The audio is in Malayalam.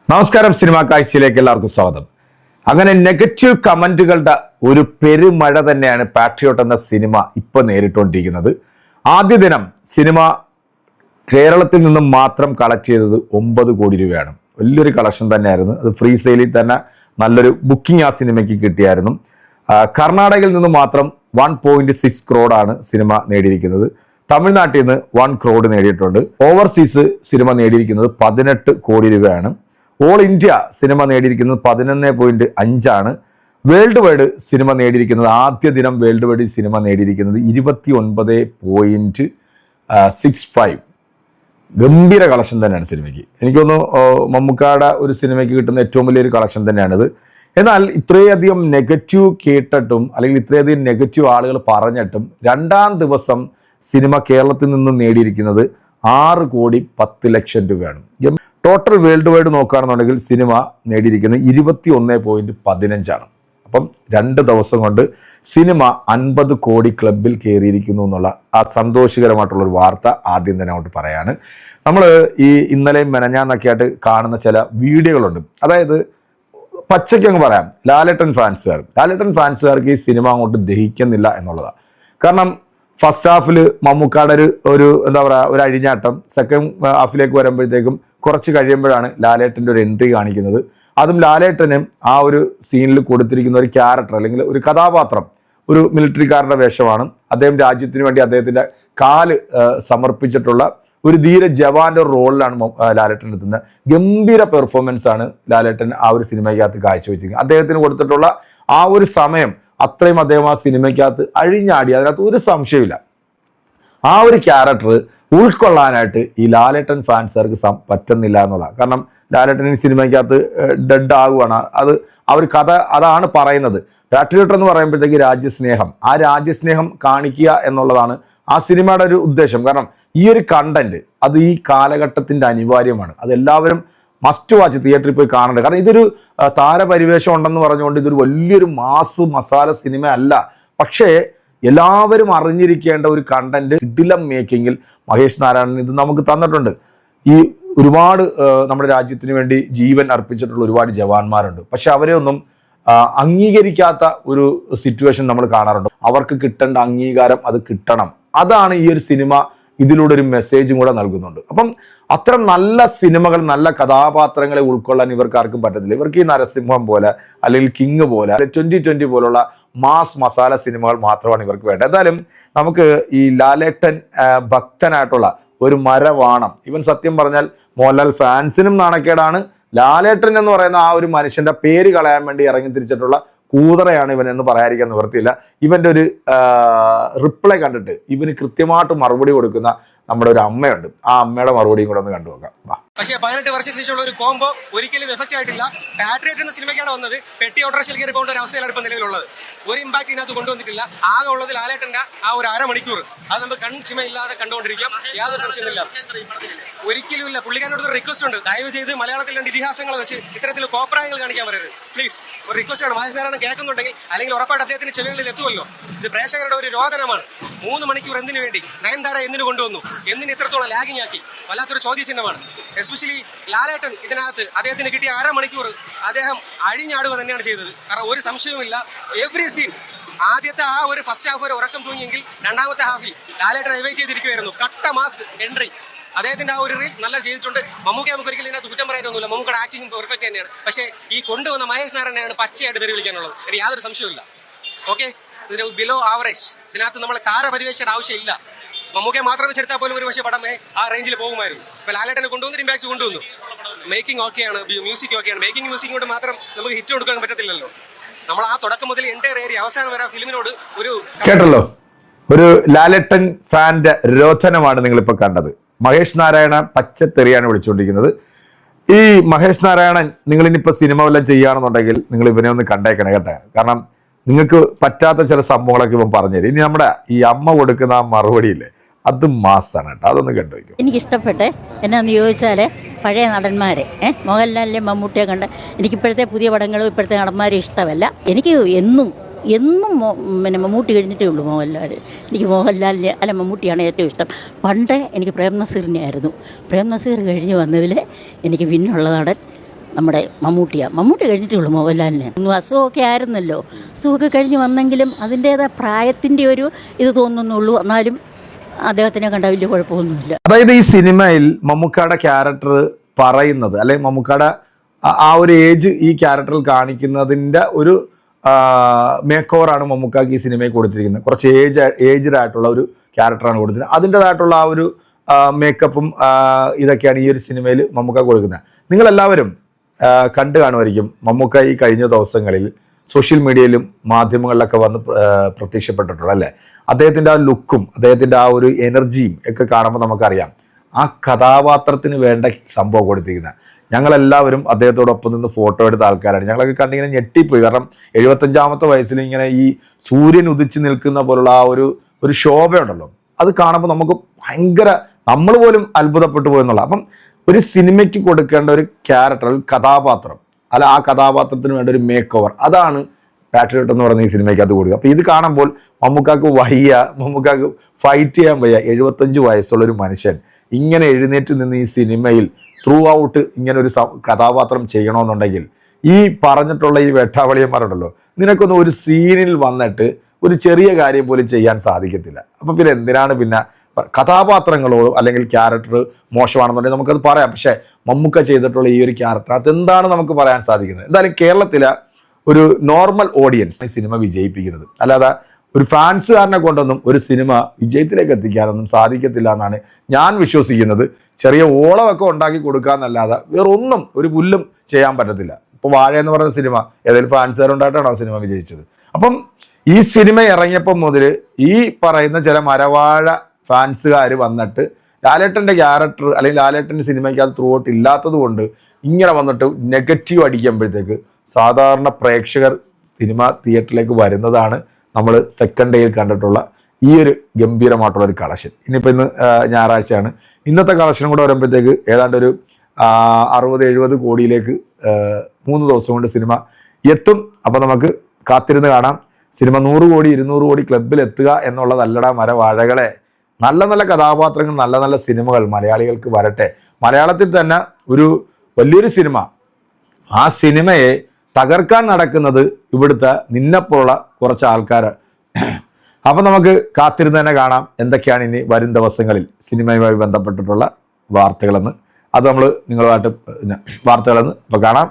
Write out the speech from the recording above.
നമസ്കാരം, സിനിമാ കാഴ്ചയിലേക്ക് എല്ലാവർക്കും സ്വാഗതം. അങ്ങനെ നെഗറ്റീവ് കമന്റുകളുടെ ഒരു പെരുമഴ തന്നെയാണ് പാട്രിയോട്ട് എന്ന സിനിമ ഇപ്പോൾ നേരിട്ടുകൊണ്ടിരിക്കുന്നത്. ആദ്യ ദിനം സിനിമ കേരളത്തിൽ നിന്നും മാത്രം കളക്ട് ചെയ്തത് 9 കോടി രൂപയാണ്. വലിയൊരു കളക്ഷൻ തന്നെയായിരുന്നു. അത് ഫ്രീ സെയിലിൽ തന്നെ നല്ലൊരു ബുക്കിംഗ് ആ സിനിമയ്ക്ക് കിട്ടിയായിരുന്നു. കർണാടകയിൽ നിന്ന് മാത്രം 1.6 ക്രോഡാണ് സിനിമ നേടിയിരിക്കുന്നത്. തമിഴ്നാട്ടിൽ നിന്ന് 1 ക്രോഡ് നേടിയിട്ടുണ്ട്. ഓവർസീസ് സിനിമ നേടിയിരിക്കുന്നത് 18 കോടി രൂപയാണ്. ഓൾ ഇന്ത്യ സിനിമ നേടിയിരിക്കുന്നത് 11.5 വേൾഡ് വൈഡ് സിനിമ നേടിയിരിക്കുന്നത് ആദ്യ ദിനം വേൾഡ് വൈഡ് സിനിമ നേടിയിരിക്കുന്നത് 29.65. ഗംഭീര കളക്ഷൻ തന്നെയാണ് സിനിമയ്ക്ക്. എനിക്കൊന്ന് മമ്മൂക്കാടെ ഒരു സിനിമയ്ക്ക് കിട്ടുന്ന ഏറ്റവും വലിയൊരു കളക്ഷൻ തന്നെയാണിത്. എന്നാൽ ഇത്രയധികം നെഗറ്റീവ് കേട്ടിട്ടും അല്ലെങ്കിൽ ഇത്രയധികം നെഗറ്റീവ് ആളുകൾ പറഞ്ഞിട്ടും രണ്ടാം ദിവസം സിനിമ കേരളത്തിൽ നിന്ന് നേടിയിരിക്കുന്നത് 6.10 കോടി രൂപയാണ്. ടോട്ടൽ വേൾഡ് വൈഡ് നോക്കുകയാണെന്നുണ്ടെങ്കിൽ സിനിമ നേടിയിരിക്കുന്നത് 21.15. അപ്പം 2 ദിവസം കൊണ്ട് സിനിമ 50 കോടി ക്ലബിൽ കയറിയിരിക്കുന്നു എന്നുള്ള ആ സന്തോഷകരമായിട്ടുള്ളൊരു വാർത്ത ആദ്യം തന്നെ അങ്ങോട്ട് പറയാണ്. നമ്മൾ ഈ ഇന്നലെയും മെനഞ്ഞാന്നൊക്കെ ആയിട്ട് കാണുന്ന ചില വീഡിയോകളുണ്ട്. അതായത് പച്ചയ്ക്ക് അങ്ങ് പറയാം, ലാലേട്ടൻ ഫാൻസുകാർക്ക് ഈ സിനിമ അങ്ങോട്ട് ദഹിക്കുന്നില്ല എന്നുള്ളതാണ്. കാരണം ഫസ്റ്റ് ഹാഫിൽ മമ്മൂക്കാടെ ഒരു എന്താ പറയുക, ഒരു അഴിഞ്ഞാട്ടം. സെക്കൻഡ് ഹാഫിലേക്ക് വരുമ്പോഴത്തേക്കും കുറച്ച് കഴിയുമ്പോഴാണ് ലാലേട്ടൻ്റെ ഒരു എൻട്രി കാണിക്കുന്നത്. അതും ലാലേട്ടന് ആ ഒരു സീനിൽ കൊടുത്തിരിക്കുന്ന ഒരു ക്യാരക്ടർ അല്ലെങ്കിൽ ഒരു കഥാപാത്രം ഒരു മിലിറ്ററിക്കാരൻ്റെ വേഷമാണ്. അദ്ദേഹം രാജ്യത്തിന് വേണ്ടി അദ്ദേഹത്തിൻ്റെ കാല് സമർപ്പിച്ചിട്ടുള്ള ഒരു ധീര ജവാന്റെ റോളിലാണ് ലാലേട്ടൻ എത്തുന്നത്. ഗംഭീര പെർഫോമൻസ് ആണ് ലാലേട്ടൻ ആ ഒരു സിനിമയ്ക്കകത്ത് കാഴ്ചവെച്ചിരിക്കുന്നത്. അദ്ദേഹത്തിന് കൊടുത്തിട്ടുള്ള ആ ഒരു സമയം അത്രയും അദ്ദേഹം ആ സിനിമയ്ക്കകത്ത് അഴിഞ്ഞാടി, അതിനകത്ത് ഒരു സംശയമില്ല. ആ ഒരു ക്യാരക്ടർ ഉൾക്കൊള്ളാനായിട്ട് ഈ ലാലേട്ടൻ ഫാൻസുകാർക്ക് പറ്റുന്നില്ല എന്നുള്ളതാണ്. കാരണം ലാലേട്ടൻ ഈ സിനിമയ്ക്കകത്ത് ഡെഡ് ആകുവാണ്. അത് ആ ഒരു കഥ അതാണ് പറയുന്നത്. പാട്രിയോട്ട് എന്ന് പറയുമ്പോഴത്തേക്ക് രാജ്യസ്നേഹം, ആ രാജ്യസ്നേഹം കാണിക്കുക എന്നുള്ളതാണ് ആ സിനിമയുടെ ഒരു ഉദ്ദേശം. കാരണം ഈ ഒരു കണ്ടന്റ് അത് ഈ കാലഘട്ടത്തിൻ്റെ അനിവാര്യമാണ്. അതെല്ലാവരും മസ്റ്റ് വാച്ച്, തിയേറ്ററിൽ പോയി കാണേണ്ടത്. കാരണം ഇതൊരു താരപരിവേഷം ഉണ്ടെന്ന് പറഞ്ഞുകൊണ്ട് ഇതൊരു വലിയൊരു മാസ് മസാല സിനിമ അല്ല. പക്ഷേ എല്ലാവരും അറിഞ്ഞിരിക്കേണ്ട ഒരു കണ്ടന്റ് ഇഡിലം മേക്കിങ്ങിൽ മഹേഷ് നാരായണൻ ഇത് നമുക്ക് തന്നിട്ടുണ്ട്. ഈ ഒരുപാട് നമ്മുടെ രാജ്യത്തിന് വേണ്ടി ജീവൻ അർപ്പിച്ചിട്ടുള്ള ഒരുപാട് ജവാന്മാരുണ്ട്. പക്ഷെ അവരെ ഒന്നും അംഗീകരിക്കാത്ത ഒരു സിറ്റുവേഷൻ നമ്മൾ കാണാറുണ്ട്. അവർക്ക് കിട്ടേണ്ട അംഗീകാരം അത് കിട്ടണം. അതാണ് ഈ ഒരു സിനിമ ഇതിലൂടെ ഒരു മെസ്സേജും കൂടെ നൽകുന്നുണ്ട്. അപ്പം അത്തരം നല്ല സിനിമകൾ, നല്ല കഥാപാത്രങ്ങളെ ഉൾക്കൊള്ളാൻ ഇവർക്കാർക്കും പറ്റത്തില്ല. ഇവർക്ക് ഈ നരസിംഹം പോലെ അല്ലെങ്കിൽ കിങ് പോലെ 2020 പോലുള്ള മാസ് മസാല സിനിമകൾ മാത്രമാണ് ഇവർക്ക് വേണ്ടത്. എന്തായാലും നമുക്ക് ഈ ലാലേട്ടൻ ഭക്തനായിട്ടുള്ള ഒരു മരവാണം, ഇവൻ സത്യം പറഞ്ഞാൽ മോഹൻലാൽ ഫാൻസിനും നാണക്കേടാണ്. ലാലേട്ടൻ എന്ന് പറയുന്ന ആ ഒരു മനുഷ്യന്റെ പേര് കളയാൻ വേണ്ടി ഇറങ്ങി തിരിച്ചിട്ടുള്ള കൂതറയാണ് ഇവൻ എന്ന് പറയാതിരിക്കാൻ നിവൃത്തിയില്ല. ഇവൻ്റെ ഒരു റിപ്ലൈ കണ്ടിട്ട് ഇവന് കൃത്യമായിട്ട് മറുപടി കൊടുക്കുന്ന നമ്മുടെ ഒരു അമ്മയുണ്ട്. ആ അമ്മയുടെ മറുപടിയും കൂടെ ഒന്ന് കണ്ടുനോക്കാം. പക്ഷേ 18 വർഷം ശേഷമുള്ള ഒരു കോംബോ ഒരിക്കലും എഫക്റ്റ് ആയിട്ടില്ല. പാട്രിയോട്ട് എന്ന സിനിമയ്ക്കാണ് വന്നത്. പെട്ടി ഓട്ടോറിക്ഷയിൽ കയറി പോകേണ്ട ഒരു അവസ്ഥയിലാണ് ഇപ്പം നിലവിലുള്ളത്. ഒരു ഇമ്പാക്ട് ഇതിനകത്ത് കൊണ്ടുവന്നിട്ടില്ല. ആകെ ഉള്ളത് ലാലേട്ടൻ്റെ ആ ഒരു അരമണിക്കൂർ, അത് നമുക്ക് കൺചിമയില്ലാതെ കണ്ടുകൊണ്ടിരിക്കാം. യാതൊരു സംശയമില്ല, ഒരിക്കലും ഇല്ല. പുള്ളിക്കാരോട് ഒരു റിക്വസ്റ്റ് ഉണ്ട്, ദയവ് ചെയ്ത് മലയാളത്തിൽ 2 ഇതിഹാസങ്ങൾ വെച്ച് ഇത്തരത്തിൽ കോപ്രായങ്ങൾ കാണിക്കാൻ പറയരുത് പ്ലീസ്. ഒരു റിക്വസ്റ്റ് ആണ്. മഹേഷ് നാരായണൻ കേൾക്കുന്നുണ്ടെങ്കിൽ അല്ലെങ്കിൽ ഉറപ്പായിട്ട് അദ്ദേഹത്തിന്റെ ചെവികളിൽ എത്തുമല്ലോ. ഇത് പ്രേക്ഷകരുടെ ഒരു രോദനമാണ്. 3 മണിക്കൂർ എന്തിനു വേണ്ടി? നയൻതാര എന്തിനു കൊണ്ടുവന്നു? എന്തിന് ഇത്രത്തോളം ലാഗിങ് ആക്കി? വല്ലാത്തൊരു ചോദ്യചിഹ്നമാണ്. എസ്പെഷ്യലി ലാലേട്ടൻ ഇതിനകത്ത് അദ്ദേഹത്തിന് കിട്ടിയ അരമണിക്കൂർ അദ്ദേഹം അഴിഞ്ഞാടുക തന്നെയാണ് ചെയ്തത്. കാരണം ഒരു സംശയവുമില്ല, എവറി സീൻ. ആദ്യത്തെ ആ ഒരു ഫസ്റ്റ് ഹാഫ് ഒരു ഉറക്കം തൂങ്ങിയെങ്കിൽ രണ്ടാമത്തെ ഹാഫിൽ ലാലേട്ടൻ എവൈ ചെയ്തിരിക്കുകയായിരുന്നു. കട്ട മാസ് എൻട്രി. അദ്ദേഹത്തിന്റെ ആ ഒരു റീൽ നല്ല ചെയ്തിട്ടുണ്ട്. മമ്മൂക്ക നമുക്ക് ഒരിക്കലും ഇതിനകത്ത് കുറ്റം പറയാനൊന്നുമില്ല. മമ്മൂക്കയുടെ ആക്ടിങ് പെർഫെക്റ്റ് തന്നെയാണ്. പക്ഷേ ഈ കൊണ്ടുവന്ന മഹേഷ് നാരായണനെയാണ് പച്ചയായിട്ട് തെറി വിളിക്കാനുള്ളത്. എനിക്ക് യാതൊരു സംശയമില്ല. ഓക്കെ, ഇതിന് ബിലോ ആവറേജ്. ഇതിനകത്ത് നമ്മൾ താരപരിവേഷയുടെ ആവശ്യമില്ല. മമ്മൂക്കെ മാത്രം വെച്ചെടുത്താൽ പോലും ഒരു പക്ഷേ പടമേ ആ റേഞ്ചിൽ പോകുമായിരുന്നു. ഇപ്പൊ ലാലേട്ടനെ കൊണ്ടുവന്ന് ഇമ്പാക്ട് കൊണ്ടുവന്നു. മേക്കിംഗ് ഓക്കെയാണ്, മ്യൂസിക് ഓക്കെയാണ്. മേക്കിംഗ് മ്യൂസിക് കൊണ്ട് മാത്രം നമുക്ക് ഹിറ്റ് കൊടുക്കാൻ പറ്റത്തില്ലല്ലോ. നമ്മൾ ആ തുടക്കം മുതൽ എൻ്റയർ ഏരിയ അവസാനം വരെ ഫിലിമിനോട് ഒരു കേട്ടല്ലോ. ഒരു ലാലേട്ടൻ ഫാന്റെ രോധനമാണ് നിങ്ങളിപ്പോൾ കണ്ടത്. മഹേഷ് നാരായണ പച്ചത്തെറിയാണ് വിളിച്ചുകൊണ്ടിരിക്കുന്നത്. ഈ മഹേഷ് നാരായണൻ, നിങ്ങളിനിപ്പോൾ സിനിമ വല്ലതും ചെയ്യുകയാണെന്നുണ്ടെങ്കിൽ നിങ്ങൾ ഇവനെ ഒന്ന് കണ്ടേക്കണേ കേട്ടെ. കാരണം നിങ്ങൾക്ക് പറ്റാത്ത ചില സംഭവങ്ങളൊക്കെ ഇവൻ പറഞ്ഞുതരും. ഇനി നമ്മുടെ ഈ അമ്മ കൊടുക്കുന്ന ആ മറുപടിയില്ലേ, അത് മാസാണ് കേട്ടോ. അതൊന്ന് കണ്ടുവയ്ക്കും. എനിക്കിഷ്ടപ്പെട്ടെ എന്നാന്ന് ചോദിച്ചാൽ പഴയ നടന്മാരെ മോഹൻലാലിലെ മമ്മൂട്ടിയെ കണ്ട് എനിക്കിപ്പോഴത്തെ പുതിയ പടങ്ങളും ഇപ്പോഴത്തെ നടന്മാരും ഇഷ്ടമല്ല. എനിക്ക് എന്നും പിന്നെ മമ്മൂട്ടി കഴിഞ്ഞിട്ടേ ഉള്ളൂ മോഹൻലാൽ. എനിക്ക് മോഹൻലാലിനെ അല്ല മമ്മൂട്ടിയാണ് ഏറ്റവും ഇഷ്ടം. പണ്ട് എനിക്ക് പ്രേം നസീറിനെ ആയിരുന്നു. പ്രേം നസീർ കഴിഞ്ഞ് വന്നതിൽ എനിക്ക് പിന്നുള്ള നടൻ നമ്മുടെ മമ്മൂട്ടി കഴിഞ്ഞിട്ടേ ഉള്ളൂ മോഹൻലാലിന്. ഒന്നും അസുഖമൊക്കെ ആയിരുന്നല്ലോ, അസുഖമൊക്കെ കഴിഞ്ഞ് വന്നെങ്കിലും അതിൻ്റേതായ പ്രായത്തിൻ്റെ ഒരു ഇത് തോന്നുന്നുള്ളൂ. എന്നാലും അദ്ദേഹത്തിനെ കണ്ട വലിയ കുഴപ്പമൊന്നുമില്ല. അതായത് ഈ സിനിമയിൽ മമ്മൂക്കയുടെ ക്യാരക്ടർ പറയുന്നത്, അല്ലെങ്കിൽ മമ്മൂക്കയുടെ ആ ഒരു ഏജ് ഈ ക്യാരക്ടറിൽ കാണിക്കുന്നതിൻ്റെ ഒരു മേക്ക് ഓവറാണ് മമ്മൂക്കാക്ക് ഈ സിനിമയിൽ കൊടുത്തിരിക്കുന്നത്. കുറച്ച് ഏജ്ഡ് ആയിട്ടുള്ള ഒരു ക്യാരക്ടറാണ് കൊടുത്തിരിക്കുന്നത്. അതിൻ്റെതായിട്ടുള്ള ആ ഒരു മേക്കപ്പും ഇതൊക്കെയാണ് ഈ ഒരു സിനിമയിൽ മമ്മൂക്ക കൊടുക്കുന്നത്. നിങ്ങളെല്ലാവരും കണ്ടു കാണുമായിരിക്കും മമ്മൂക്ക ഈ കഴിഞ്ഞ ദിവസങ്ങളിൽ സോഷ്യൽ മീഡിയയിലും മാധ്യമങ്ങളിലൊക്കെ വന്ന് പ്രത്യക്ഷപ്പെട്ടിട്ടുള്ളത് അല്ലേ. അദ്ദേഹത്തിൻ്റെ ആ ലുക്കും അദ്ദേഹത്തിൻ്റെ ആ ഒരു എനർജിയും ഒക്കെ കാണുമ്പോൾ നമുക്കറിയാം ആ കഥാപാത്രത്തിന് വേണ്ട സംഭവം കൊടുത്തിരിക്കുന്നത്. ഞങ്ങളെല്ലാവരും അദ്ദേഹത്തോടൊപ്പം നിന്ന് ഫോട്ടോ എടുത്ത ആൾക്കാരാണ്. ഞങ്ങളൊക്കെ കണ്ടിങ്ങനെ ഞെട്ടിപ്പോയി. കാരണം 75-ാമത്തെ വയസ്സിൽ ഇങ്ങനെ ഈ സൂര്യൻ ഉദിച്ച് നിൽക്കുന്ന പോലുള്ള ആ ഒരു ശോഭയുണ്ടല്ലോ, അത് കാണുമ്പോൾ നമുക്ക് ഭയങ്കര, നമ്മൾ പോലും അത്ഭുതപ്പെട്ടു പോയെന്നുള്ള. അപ്പം ഒരു സിനിമയ്ക്ക് കൊടുക്കേണ്ട ഒരു ക്യാരക്ടർ, കഥാപാത്രം, അല്ല ആ കഥാപാത്രത്തിന് വേണ്ട ഒരു മേക്ക് ഓവർ, അതാണ് പാട്രിയോട്ട് എന്ന് പറയുന്ന ഈ സിനിമയ്ക്ക് അത് കൊടുക്കുക. അപ്പോൾ ഇത് കാണുമ്പോൾ മമ്മൂക്കാക്ക് മമ്മൂക്കാക്ക് ഫൈറ്റ് ചെയ്യാൻ വയ്യ. 75 വയസ്സുള്ളൊരു മനുഷ്യൻ ഇങ്ങനെ എഴുന്നേറ്റ് നിന്ന് ഈ സിനിമയിൽ ത്രൂ ഔട്ട് ഇങ്ങനെ ഒരു കഥാപാത്രം ചെയ്യണമെന്നുണ്ടെങ്കിൽ ഈ പറഞ്ഞിട്ടുള്ള ഈ വേട്ടാവളിയന്മാരുണ്ടല്ലോ, നിനക്കൊന്നും ഒരു സീനിൽ വന്നിട്ട് ഒരു ചെറിയ കാര്യം പോലും ചെയ്യാൻ സാധിക്കത്തില്ല. അപ്പം പിന്നെ എന്തിനാണ് പിന്നെ കഥാപാത്രങ്ങളോ അല്ലെങ്കിൽ ക്യാരക്ടർ മോശമാണെന്നുണ്ടെങ്കിൽ നമുക്കത് പറയാം. പക്ഷേ മമ്മൂക്ക ചെയ്തിട്ടുള്ള ഈ ഒരു ക്യാരക്ടർ അതെന്താണ് നമുക്ക് പറയാൻ സാധിക്കുന്നത്? എന്തായാലും കേരളത്തിലെ ഒരു നോർമൽ ഓഡിയൻസ് ഈ സിനിമ വിജയിപ്പിക്കുന്നത്, അല്ലാതെ ഒരു ഫാൻസുകാരനെ കൊണ്ടൊന്നും ഒരു സിനിമ വിജയത്തിലേക്ക് എത്തിക്കാനൊന്നും സാധിക്കത്തില്ല എന്നാണ് ഞാൻ വിശ്വസിക്കുന്നത്. ചെറിയ ഓളമൊക്കെ ഉണ്ടാക്കി കൊടുക്കാന്നല്ലാതെ വേറൊന്നും ഒരു പുല്ലും ചെയ്യാൻ പറ്റത്തില്ല. ഇപ്പോൾ വാഴ എന്ന് പറയുന്ന സിനിമ ഏതെങ്കിലും ഫാൻസുകാരുണ്ടായിട്ടാണോ ആ സിനിമ വിജയിച്ചത്? അപ്പം ഈ സിനിമ ഇറങ്ങിയപ്പം മുതൽ ഈ പറയുന്ന ചില മരവാഴ ഫാൻസുകാർ വന്നിട്ട് ലാലേട്ടൻ്റെ ക്യാരക്ടർ അല്ലെങ്കിൽ ലാലേട്ടൻ്റെ സിനിമയ്ക്ക് അത് ത്രൂ ഔട്ട് ഇല്ലാത്തത് കൊണ്ട് ഇങ്ങനെ വന്നിട്ട് നെഗറ്റീവ് അടിക്കുമ്പോഴത്തേക്ക് സാധാരണ പ്രേക്ഷകർ സിനിമ തിയേറ്ററിലേക്ക് വരുന്നതാണ് നമ്മൾ സെക്കൻഡ് ഡേയിൽ കണ്ടിട്ടുള്ള ഈ ഒരു ഗംഭീരമായിട്ടുള്ള ഒരു കളക്ഷൻ. ഇന്നിപ്പോൾ ഇന്ന് ഞായറാഴ്ചയാണ്. ഇന്നത്തെ കളക്ഷനും കൂടെ വരുമ്പോഴത്തേക്ക് ഏതാണ്ട് ഒരു 60-70 കോടിയിലേക്ക് 3 ദിവസം കൊണ്ട് സിനിമ എത്തും. അപ്പോൾ നമുക്ക് കാത്തിരുന്ന് കാണാം. സിനിമ 100 കോടി 200 കോടി ക്ലബിൽ എത്തുക എന്നുള്ളതല്ലടാ മരവാഴകളെ. നല്ല നല്ല കഥാപാത്രങ്ങൾ, നല്ല നല്ല സിനിമകൾ മലയാളികൾക്ക് വരട്ടെ. മലയാളത്തിൽ തന്നെ ഒരു വലിയൊരു സിനിമ, ആ സിനിമയെ തകർക്കാൻ നടക്കുന്നത് ഇവിടുത്തെ നിന്നെപ്പോലുള്ള കുറച്ച് ആൾക്കാർ. അപ്പം നമുക്ക് കാത്തിരുന്ന് തന്നെ കാണാം എന്തൊക്കെയാണ് ഇനി വരും ദിവസങ്ങളിൽ സിനിമയുമായി ബന്ധപ്പെട്ടിട്ടുള്ള വാർത്തകളെന്ന്. അത് നമ്മൾ നിങ്ങളുമായിട്ട് വാർത്തകളെന്ന് ഇപ്പോൾ കാണാം.